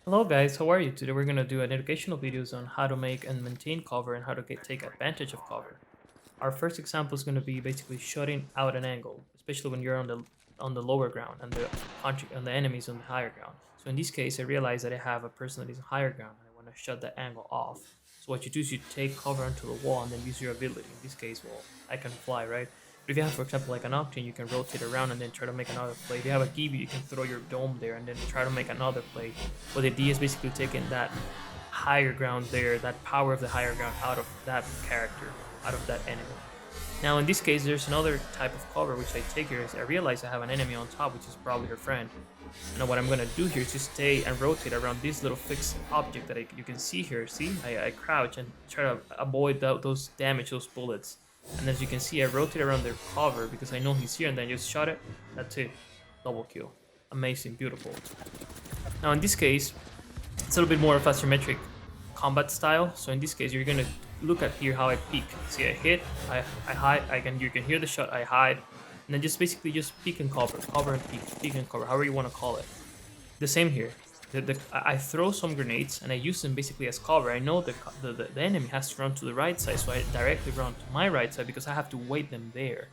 Hello guys, how are you? Today we're gonna do an educational videos on how to make and maintain cover and how to take advantage of cover. Our first example is gonna be basically shutting out an angle, especially when you're on the lower ground and the enemies on the higher ground. So in this case, I realize that I have a person that is on higher ground and I want to shut that angle off. So what you do is you take cover onto the wall and then use your ability. In this case, well, I can fly, right? But if you have, for example, like an Octane, you can rotate around and then try to make another play. If you have a Gibi, you can throw your dome there and then try to make another play. But the idea is basically taking that higher ground there, that power of the higher ground out of that character, out of that enemy. Now in this case, there's another type of cover which I take here is I realize I have an enemy on top, which is probably her friend. And what I'm gonna do here is just stay and rotate around this little fixed object that you can see here. See, I crouch and try to avoid those damage, those bullets. And as you can see, I rotate around their cover because I know he's here, and then just shot it. That's it, double kill. Amazing, beautiful. Now in this case, it's a little bit more of a symmetric combat style. So in this case, you're gonna look at here how I peek. See, I hit, I hide, you can hear the shot, I hide, and then just basically just peek and cover and peek and cover, however you want to call it. The same here. I throw some grenades and I use them basically as cover. I know the enemy has to run to the right side, so I directly run to my right side because I have to wait them there.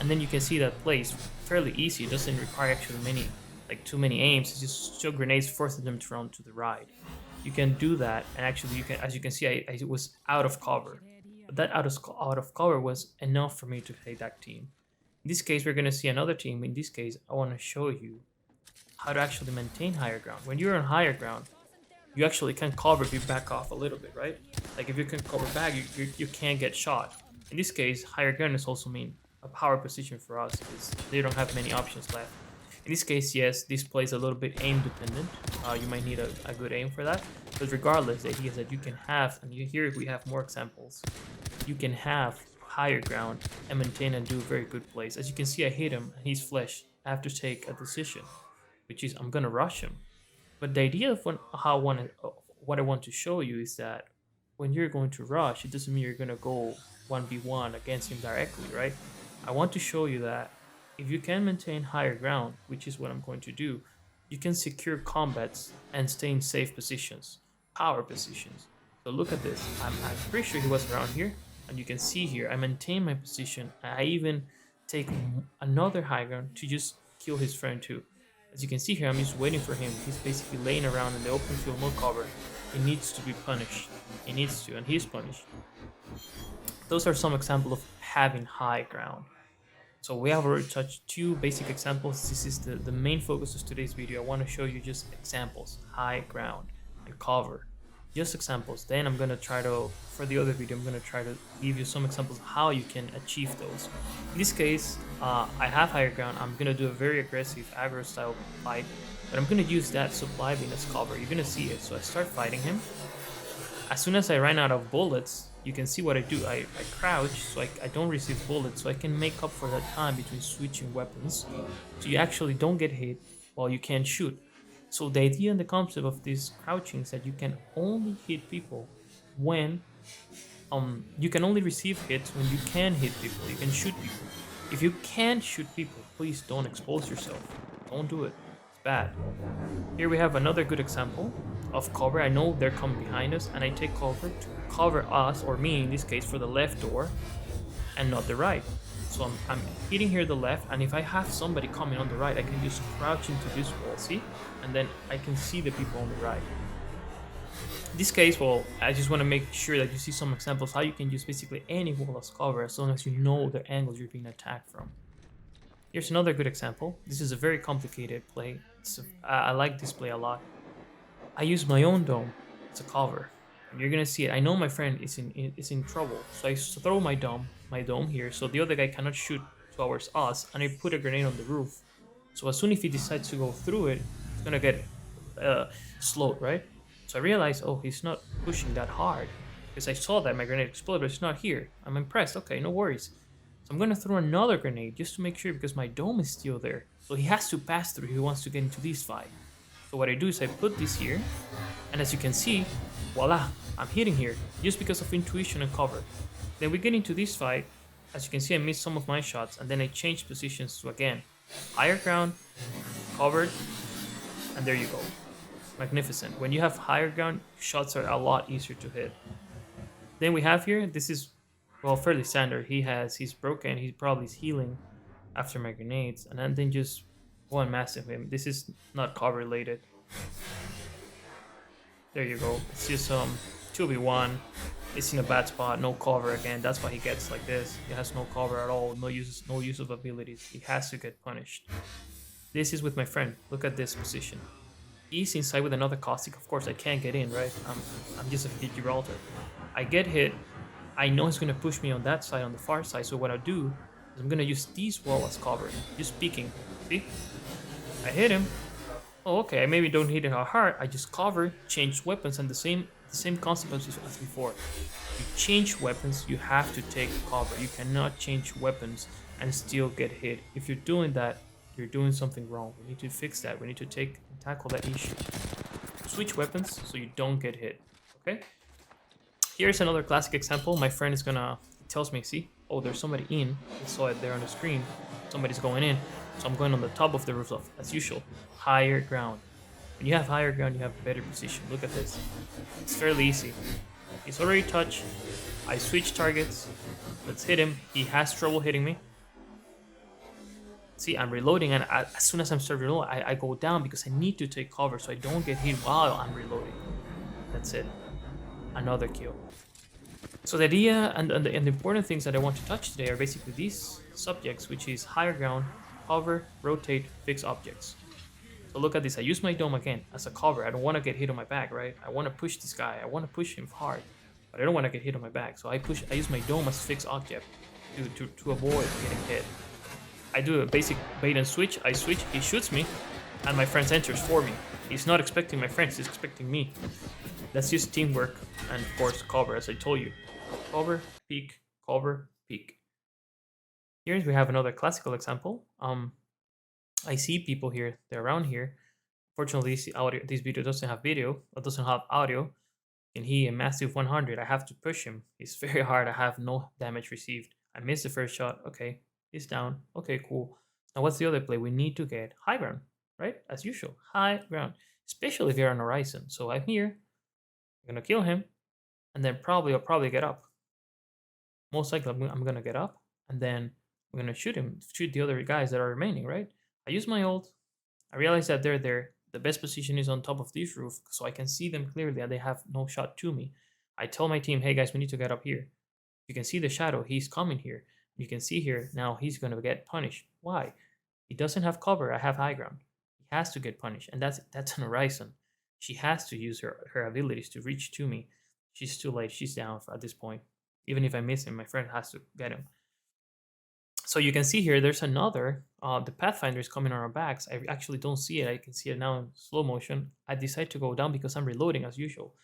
And then you can see that plays fairly easy. It doesn't require actually too many aims. It's just show grenades forcing them to run to the right. You can do that, and actually you can, as you can see, I was out of cover. But that out of cover was enough for me to play that team. In this case, we're gonna see another team. In this case, I want to show you how to actually maintain higher ground. When you're on higher ground, you actually can cover if you back off a little bit, right? Like if you can cover back, you can't get shot. In this case, higher ground is also mean a power position for us because they don't have many options left. In this case, yes, this play is a little bit aim dependent. You might need a good aim for that. But regardless, the idea is that you can have, and here we have more examples, you can have higher ground and maintain and do very good plays. As you can see, I hit him, he's flesh. I have to take a decision, which is I'm gonna rush him. But the idea of what I want to show you is that when you're going to rush, it doesn't mean you're gonna go 1v1 against him directly, right? I want to show you that if you can maintain higher ground, which is what I'm going to do, you can secure combats and stay in safe positions, power positions. So look at this. I'm pretty sure he was around here, and you can see here I maintain my position. I even take another high ground to just kill his friend too. As you can see here, I'm just waiting for him. He's basically laying around in the open field, no cover. He needs to be punished. He needs to, and he's punished. Those are some examples of having high ground. So we have already touched two basic examples. This is the main focus of today's video. I want to show you just examples, high ground and cover. Just examples. Then I'm gonna try to, for the other video, I'm gonna try to give you some examples of how you can achieve those. In this case, I have higher ground. I'm gonna do a very aggressive aggro style fight, but I'm gonna use that supply beam as cover. You're gonna see it. So I start fighting him. As soon as I ran out of bullets, you can see what I do. I crouch so I don't receive bullets, so I can make up for that time between switching weapons. So you actually don't get hit while you can't shoot. So the idea and the concept of this crouching is that you can only hit people when you can only receive hits when you can hit people. You can shoot people. If you can't shoot people, please don't expose yourself. Don't do it. It's bad. Here we have another good example of cover. I know they're coming behind us, and I take cover to cover us, or me in this case, for the left door and not the right. So I'm hitting here the left, and if I have somebody coming on the right, I can just crouch into this wall, see? And then I can see the people on the right. In this case, well, I just want to make sure that you see some examples how you can use basically any wall as cover as long as you know the angles you're being attacked from. Here's another good example. This is a very complicated play. I like this play a lot. I use my own dome as a cover. And you're gonna see it. I know my friend is in trouble, so I throw my dome here, so the other guy cannot shoot towards us, and I put a grenade on the roof. So as soon as he decides to go through it, he's gonna get slowed, right? So I realized, oh, he's not pushing that hard because I saw that my grenade exploded, but it's not here. I'm impressed. Okay, no worries. So I'm gonna throw another grenade just to make sure because my dome is still there. So he has to pass through if he wants to get into this fight. So what I do is I put this here, and as you can see, voila, I'm hitting here just because of intuition and cover. Then we get into this fight. As you can see, I missed some of my shots, and then I changed positions to again higher ground, covered, and there you go. magnificent. When you have higher ground, shots are a lot easier to hit. Then we have here, this is, well, fairly standard. He's broken, he probably is healing after my grenades, and then just one massive him. This is not cover related. There you go. It's just 2v1. It's in a bad spot, no cover again. That's why he gets like this. He has no cover at all, no use of abilities. He has to get punished. This is with my friend. Look at this position. He's inside with another caustic. Of course, I can't get in, right? I'm just a Gibraltar. I get hit. I know he's gonna push me on that side, on the far side. So what I do is I'm gonna use these wall as cover, just peeking. See? I hit him. Oh, okay. I maybe don't hit it hard. I just cover, change weapons, and the same consequences as before. You change weapons, you have to take cover. You cannot change weapons and still get hit. If you're doing that, you're doing something wrong. We need to fix that. We need to tackle that issue. Switch weapons so you don't get hit. Okay. Here's another classic example. My friend is gonna tells me, see, oh, there's somebody in. I saw it there on the screen. Somebody's going in. So I'm going on the top of the rooftop, as usual. Higher ground. When you have higher ground, you have better position. Look at this. It's fairly easy. He's already touched. I switch targets. Let's hit him. He has trouble hitting me. See, I'm reloading, and as soon as I'm starting to reload, I go down because I need to take cover so I don't get hit while I'm reloading. That's it. Another kill. So the idea and the important things that I want to touch today are basically these subjects, which is higher ground, cover, rotate, fix objects. So look at this. I use my dome again as a cover. I don't want to get hit on my back, right? I want to push this guy. I want to push him hard, but I don't want to get hit on my back. So I use my dome as fixed object to avoid getting hit. I do a basic bait and switch. I switch. He shoots me, and my friend enters for me. He's not expecting my friends. He's expecting me. That's just teamwork and of course cover, as I told you. Cover, peek, cover, peek. Here we have another classical example. I see people here. They're around here. Fortunately, this video doesn't have video. It doesn't have audio. And he a massive 100. I have to push him. It's very hard. I have no damage received. I missed the first shot. Okay, he's down. Okay, cool. Now what's the other play? We need to get high ground, right? As usual, high ground. Especially if you're on horizon. So I'm here. I'm gonna kill him, and then I'll probably get up. Most likely, I'm gonna get up, and then I'm gonna shoot the other guys that are remaining. Right? I use my ult. I realize that they're there. The best position is on top of this roof, so I can see them clearly, and they have no shot to me. I tell my team, "Hey guys, we need to get up here." You can see the shadow. He's coming here. You can see here now he's gonna get punished. Why? He doesn't have cover. I have high ground. He has to get punished, and that's an horizon. She has to use her abilities to reach to me. She's too late. She's down at this point. Even if I miss him, my friend has to get him. So you can see here, there's another. The Pathfinder is coming on our backs. I actually don't see it. I can see it now in slow motion. I decide to go down because I'm reloading as usual.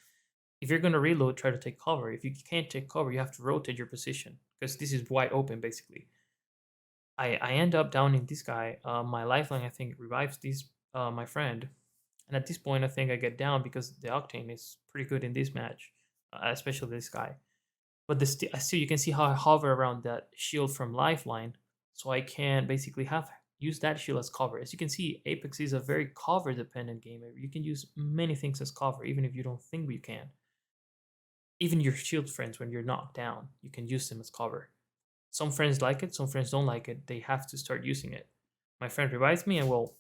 If you're going to reload, try to take cover. If you can't take cover, you have to rotate your position because this is wide open basically. I end up downing this guy. My lifeline, I think, revives my friend. And at this point, I think I get down because the Octane is pretty good in this match, especially this guy. But still, you can see how I hover around that shield from lifeline, so I can basically use that shield as cover. As you can see, Apex is a very cover dependent game. You can use many things as cover, even if you don't think you can. Even your shield friends, when you're knocked down, you can use them as cover. Some friends like it, some friends don't like it. They have to start using it. My friend revives me, and well,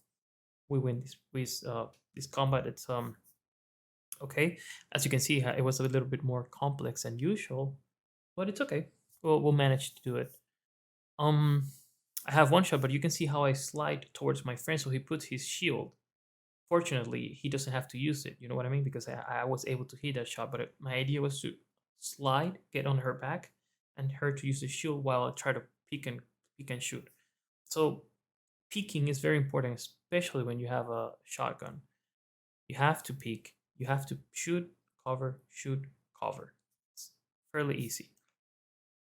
we win this combat. It's okay. As you can see, it was a little bit more complex than usual, but it's okay. We'll manage to do it. I have one shot, but you can see how I slide towards my friend, so he puts his shield. Fortunately, he doesn't have to use it. You know what I mean? Because I was able to hit that shot, but my idea was to slide, get on her back, and her to use the shield while I try to peek and shoot. So peeking is very important, especially when you have a shotgun. You have to peek. You have to shoot, cover, shoot, cover. It's fairly easy.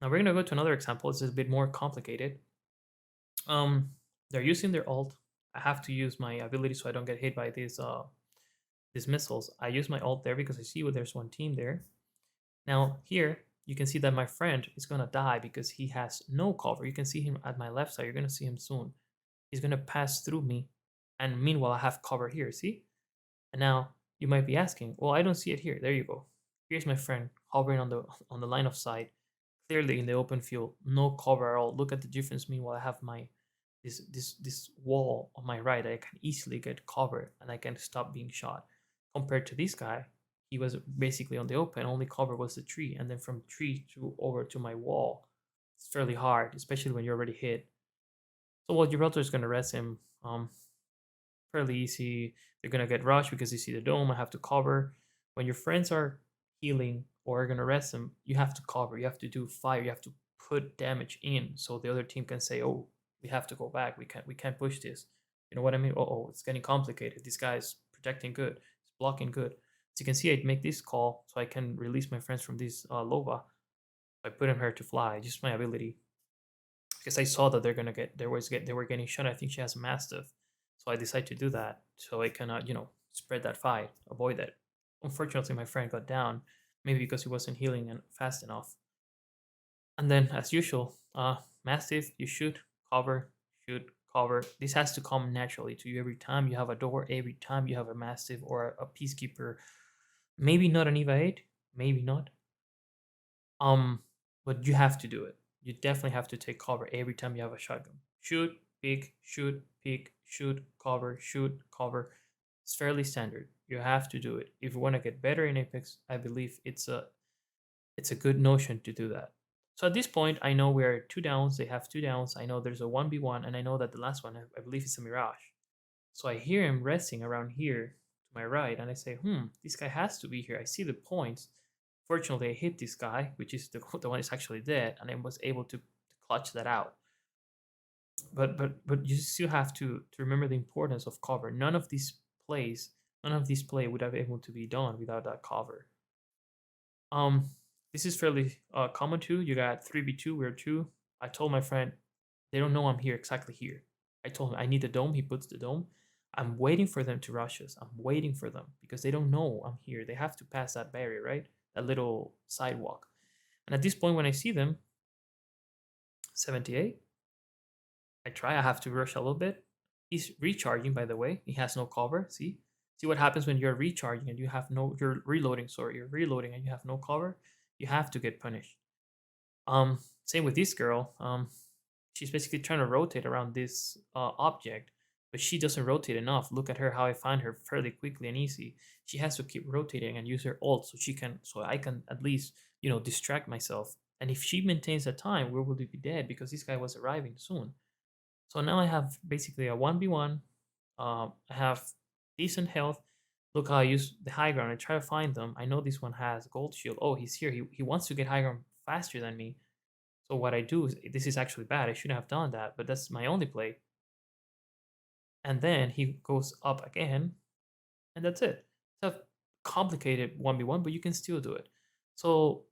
Now we're gonna go to another example. It's a bit more complicated. They're using their ult. I have to use my ability so I don't get hit by these missiles. I use my ult there because I see there's one team there. Now here you can see that my friend is gonna die because he has no cover. You can see him at my left side. You're gonna see him soon. He's gonna pass through me, and meanwhile I have cover here. See? And now You might be asking, well, I don't see it here. There you go. Here's my friend hovering on the line of sight, clearly in the open field, no cover at all. Look at the difference. Meanwhile, I have my this wall on my right. I can easily get cover and I can stop being shot. Compared to this guy, he was basically on the open. Only cover was the tree, and then from tree to over to my wall, it's fairly hard, especially when you're already hit. So what Gibraltar is gonna rest him. Fairly easy. They're gonna get rushed because you see the dome. I have to cover. When your friends are healing or are gonna rest them, you have to cover. You have to do fire. You have to put damage in so the other team can say, "Oh, we have to go back. We can't push this." You know what I mean? Oh, it's getting complicated. This guy is protecting good. It's blocking good. So you can see I make this call so I can release my friends from this lova by putting her to fly. Just my ability because I saw that they were getting shot. I think she has a mastiff, so I decided to do that so I cannot spread that fight, avoid that. Unfortunately, my friend got down, maybe because he wasn't healing and fast enough. And then, as usual, mastiff, you cover, shoot, cover. This has to come naturally to you every time you have a door, every time you have a mastiff or a peacekeeper. Maybe not an Eva 8, maybe not, Um, but you have to do it. You definitely have to take cover every time you have a shotgun. Shoot, peek, shoot, cover, shoot, cover. It's fairly standard. You have to do it. If you want to get better in Apex, I believe it's a good notion to do that. So at this point, I know we're two downs. They have two downs. I know there's a 1v1, and I know that the last one, I believe, is a Mirage. So I hear him resting around here to my right, and I say, this guy has to be here. I see the points. Fortunately, I hit this guy, which is the one that's actually dead, and I was able to clutch that out. But you still have to remember the importance of cover. Plays, none of this play would have been able to be done without that cover. Um, this is fairly common too. You got 3v2, we're two. I told my friend, they don't know I'm here exactly here. I told him I need the dome. He puts the dome. I'm waiting for them to rush us. I'm waiting for them because they don't know I'm here. They have to pass that barrier, right? That little sidewalk. And at this point, when I see them, 78, I have to rush a little bit. He's recharging, by the way. He has no cover. See what happens when you're recharging and you're reloading. Sorry, you're reloading and you have no cover. You have to get punished. Same with this girl. She's basically trying to rotate around this object, but she doesn't rotate enough. Look at her, how I find her fairly quickly and easy. She has to keep rotating and use her ult so I can at least distract myself. And if she maintains that time, we will be dead because this guy was arriving soon. So now I have basically a 1v1. I have decent health. Look how I use the high ground. I try to find them. I know this one has gold shield. Oh, he's here. He wants to get high ground faster than me. So what I do is, this is actually bad. I shouldn't have done that, but that's my only play. And then he goes up again, and that's it. It's a complicated 1v1, but you can still do it. So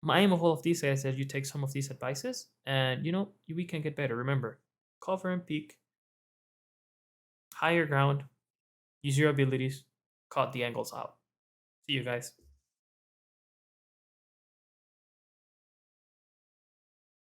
my aim of all of these is that you take some of these advices, and we can get better. Remember, cover and peek, higher ground, use your abilities, cut the angles out. See you guys.